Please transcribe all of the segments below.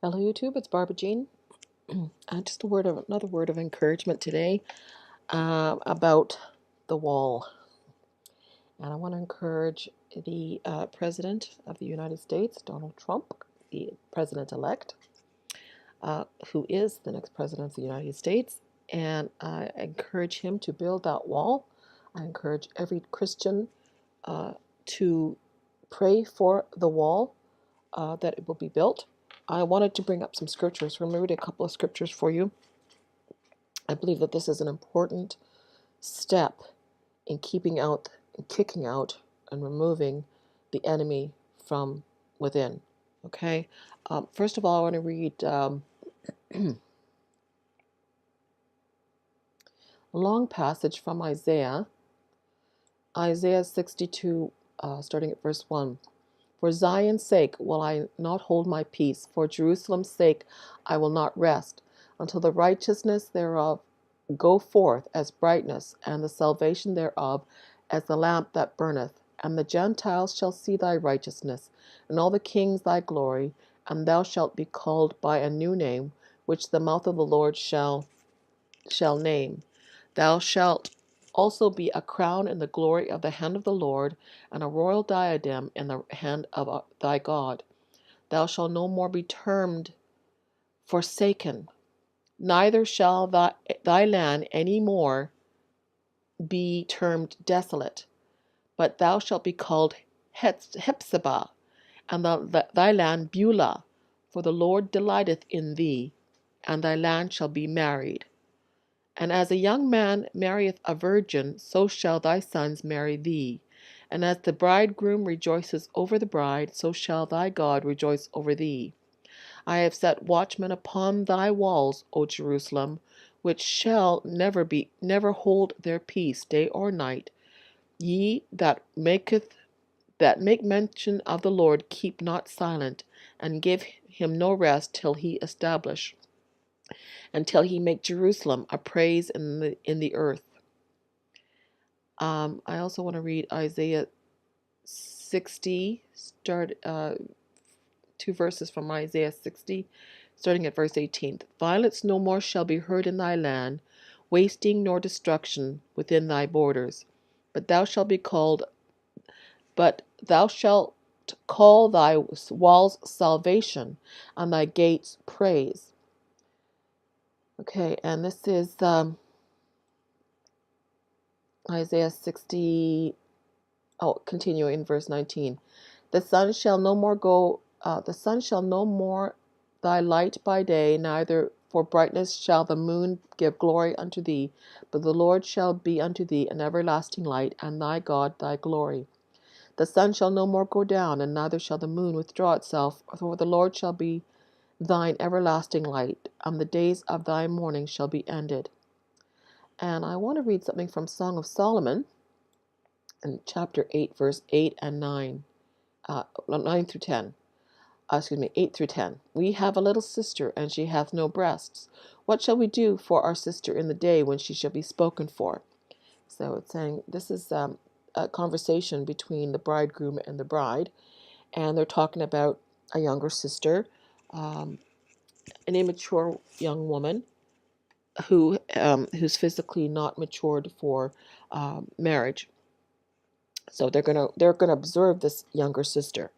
Hello YouTube, it's Barbara Jean. Just another word of encouragement today about the wall. And I want to encourage the President of the United States, Donald Trump, the President-elect, who is the next President of the United States. And I encourage him to build that wall. I encourage every Christian to pray for the wall, that it will be built. I wanted to bring up some scriptures. So I'm going to read a couple of scriptures for you. I believe that this is an important step in kicking out, and removing the enemy from within. Okay. First of all, I want to read a long passage from Isaiah 62, starting at verse 1. For Zion's sake will I not hold my peace, for Jerusalem's sake I will not rest, until the righteousness thereof go forth as brightness, and the salvation thereof as the lamp that burneth. And the Gentiles shall see thy righteousness, and all the kings thy glory, and thou shalt be called by a new name, which the mouth of the Lord shall name. Thou shalt also be a crown in the glory of the hand of the Lord, and a royal diadem in the hand of thy God. Thou shalt no more be termed forsaken, neither shall thy land any more be termed desolate, but thou shalt be called Hephzibah, and thy land Beulah, for the Lord delighteth in thee, and thy land shall be married. And as a young man marrieth a virgin, so shall thy sons marry thee. And as the bridegroom rejoices over the bride, so shall thy God rejoice over thee. I have set watchmen upon thy walls, O Jerusalem, which shall never hold their peace day or night. Ye that make mention of the Lord, keep not silent, and give him no rest till he establish, until he make Jerusalem a praise in the earth. I also want to read Isaiah 60, two verses from Isaiah 60, starting at verse 18. Violence no more shall be heard in thy land, wasting nor destruction within thy borders. But thou shalt call thy walls salvation, and thy gates praise. Okay, and this is Isaiah 60, continuing in verse 19. The sun shall no more thy light by day, neither for brightness shall the moon give glory unto thee, but the Lord shall be unto thee an everlasting light, and thy God thy glory. The sun shall no more go down, and neither shall the moon withdraw itself, for the Lord shall be thine everlasting light, and the days of thy mourning shall be ended. And I want to read something from Song of Solomon, in chapter 8, verse 8 and 9, 9 through 10. 8 through 10. We have a little sister, and she hath no breasts. What shall we do for our sister in the day when she shall be spoken for? So it's saying this is a conversation between the bridegroom and the bride, and they're talking about a younger sister, an immature young woman who's physically not matured for marriage. So they're gonna observe this younger sister.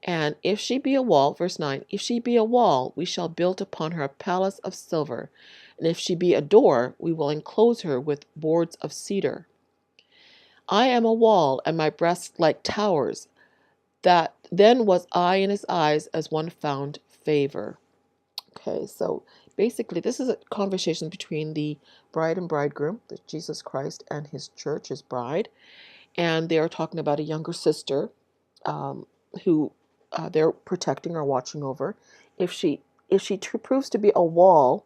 And if she be a wall, verse 9, if she be a wall, we shall build upon her a palace of silver. And if she be a door, we will enclose her with boards of cedar. I am a wall, and my breasts like towers. That then was I in his eyes as one found favor. Okay, so basically this is a conversation between the bride and bridegroom, Jesus Christ, and his church, his bride. And they are talking about a younger sister who they're protecting or watching over. If she proves to be a wall,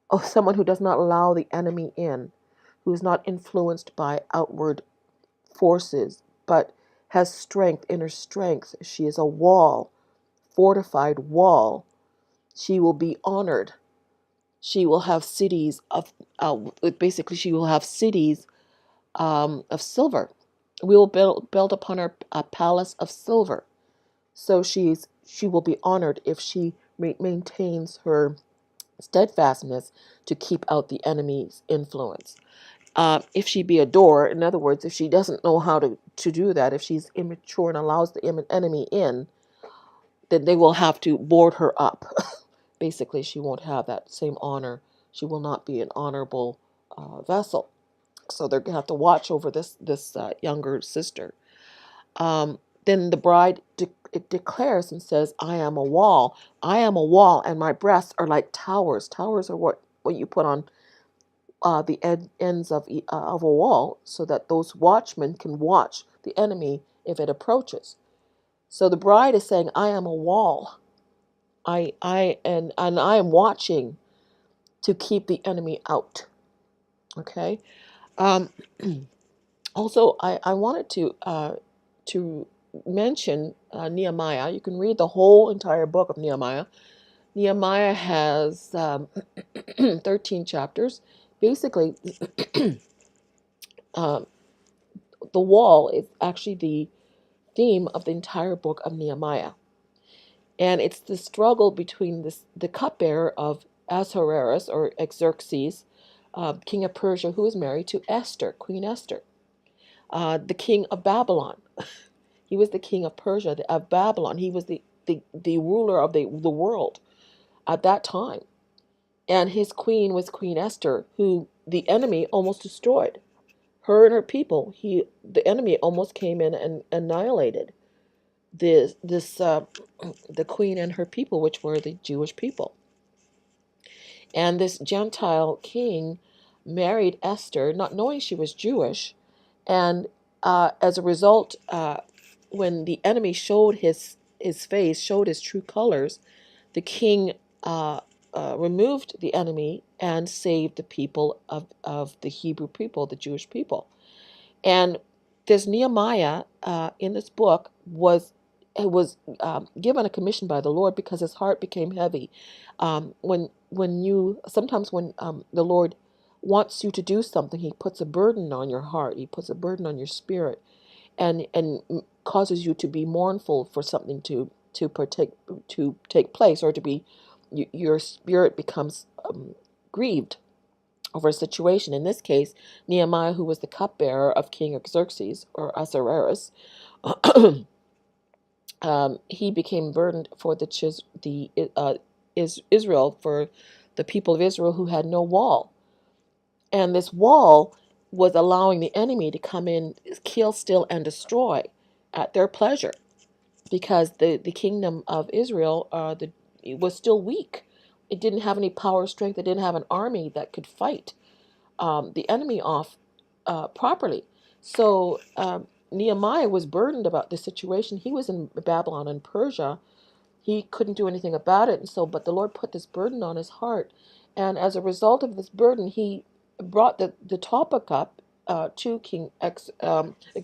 of someone who does not allow the enemy in, who is not influenced by outward forces, but has strength, inner strength, she is a wall, fortified wall. She will be honored. She will have cities of, she will have cities of silver. We will build upon her a palace of silver. So she will be honored if she maintains her steadfastness to keep out the enemy's influence. If she be a door, in other words, if she doesn't know how to do that, if she's immature and allows the enemy in, then they will have to board her up. Basically, she won't have that same honor. She will not be an honorable vessel. So they're going to have to watch over this younger sister. Then the bride it declares and says, I am a wall. I am a wall, and my breasts are like towers. Towers are what you put on the ends of a wall so that those watchmen can watch the enemy if it approaches. So the bride is saying, I am a wall. And I am watching to keep the enemy out. Okay. Um, Also, I wanted to mention Nehemiah. You can read the whole entire book of Nehemiah. Nehemiah has 13 chapters. Basically, um, the wall is actually the theme of the entire book of Nehemiah. And it's the struggle between the cupbearer of Ahasuerus or Xerxes, king of Persia, who is married to Esther, Queen Esther, the king of Babylon. He was the king of Persia, of Babylon. He was the ruler of the world at that time. And his queen was Queen Esther, who the enemy almost destroyed. Her and her people, the enemy almost came in and annihilated the queen and her people, which were the Jewish people. And this Gentile king married Esther, not knowing she was Jewish, and as a result, when the enemy showed his face, showed his true colors, the king removed the enemy and saved the people of the Hebrew people, the Jewish people. And this Nehemiah in this book was given a commission by the Lord because his heart became heavy. Sometimes when the Lord wants you to do something, He puts a burden on your heart. He puts a burden on your spirit, and causes you to be mournful for something to take place, or to be your spirit becomes grieved over a situation. In this case, Nehemiah, who was the cupbearer of King Xerxes or Ahasuerus, he became burdened for Israel, for the people of Israel who had no wall, and this wall was allowing the enemy to come in, kill, steal, and destroy at their pleasure, because the kingdom of Israel it was still weak. It didn't have any power, strength. It didn't have an army that could fight the enemy off properly. So Nehemiah was burdened about this situation. He was in Babylon and Persia. He couldn't do anything about it, and so but the Lord put this burden on his heart, and as a result of this burden, he brought the topic up to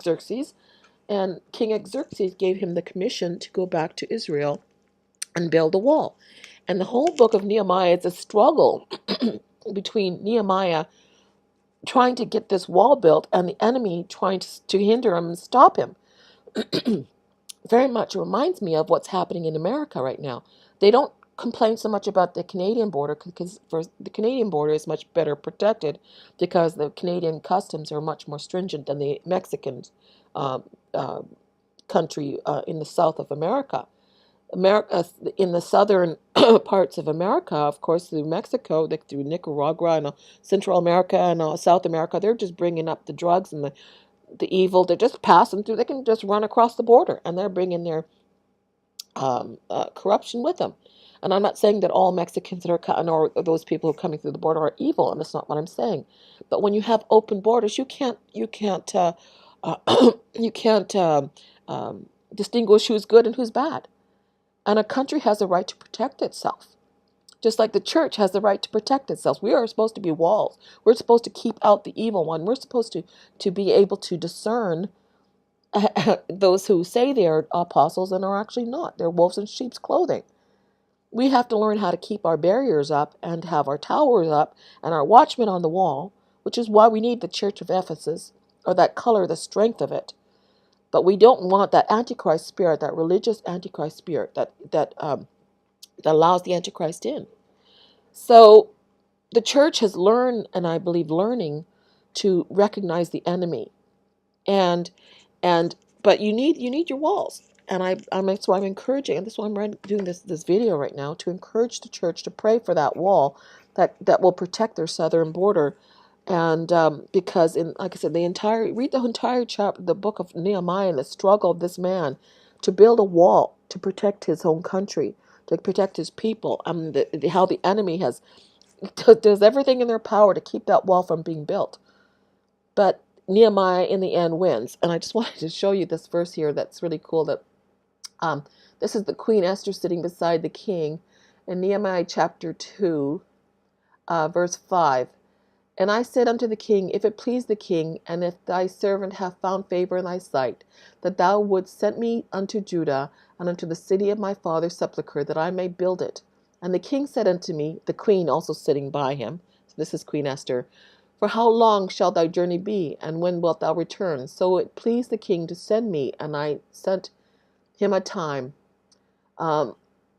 Xerxes, and King Xerxes gave him the commission to go back to Israel and build a wall. And the whole book of Nehemiah is a struggle between Nehemiah trying to get this wall built and the enemy trying to hinder him and stop him. Very much reminds me of what's happening in America right now. They don't complain so much about the Canadian border, because the Canadian border is much better protected because the Canadian customs are much more stringent than the Mexican uh, uh, country in the south of America. In the southern parts of America, of course, through Mexico, through Nicaragua and Central America and South America, they're just bringing up the drugs and the evil. They're just passing through. They can just run across the border, and they're bringing their corruption with them. And I'm not saying that all Mexicans that are cutting, or those people who are coming through the border, are evil, and that's not what I'm saying. But when you have open borders, you can't distinguish who's good and who's bad. And a country has a right to protect itself, just like the church has the right to protect itself. We are supposed to be walls. We're supposed to keep out the evil one. We're supposed to be able to discern those who say they are apostles and are actually not. They're wolves in sheep's clothing. We have to learn how to keep our barriers up and have our towers up and our watchmen on the wall, which is why we need the church of Ephesus, or that color, the strength of it. But we don't want that antichrist spirit, that religious antichrist spirit, that that allows the Antichrist in. So the church has learned, and I believe learning, to recognize the enemy, and and but you need your walls, and that's why I'm encouraging, and that's why I'm doing this video right now, to encourage the church to pray for that wall that will protect their southern border. And because, in like I said, read the entire chapter, the book of Nehemiah, and the struggle of this man to build a wall to protect his own country, to protect his people. How the enemy does everything in their power to keep that wall from being built. But Nehemiah in the end wins. And I just wanted to show you this verse here that's really cool. That this is the Queen Esther sitting beside the king in Nehemiah chapter 2, verse 5. And I said unto the king, if it please the king, and if thy servant have found favor in thy sight, that thou wouldst send me unto Judah, and unto the city of my father's sepulchre, that I may build it. And the king said unto me, the queen also sitting by him, so this is Queen Esther, for how long shall thy journey be, and when wilt thou return? So it pleased the king to send me, and I sent him a time.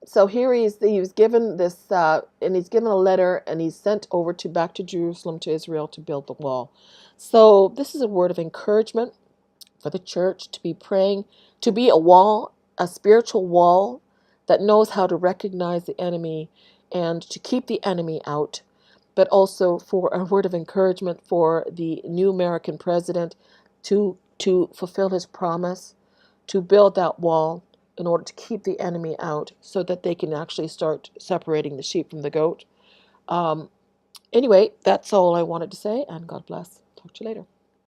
So here he was given this, and he's given a letter, and he's sent over back to Jerusalem, to Israel, to build the wall. So this is a word of encouragement for the church to be praying, to be a wall, a spiritual wall that knows how to recognize the enemy and to keep the enemy out, but also for a word of encouragement for the new American president to fulfill his promise, to build that wall in order to keep the enemy out, so that they can actually start separating the sheep from the goat. Anyway, that's all I wanted to say, and God bless. Talk to you later.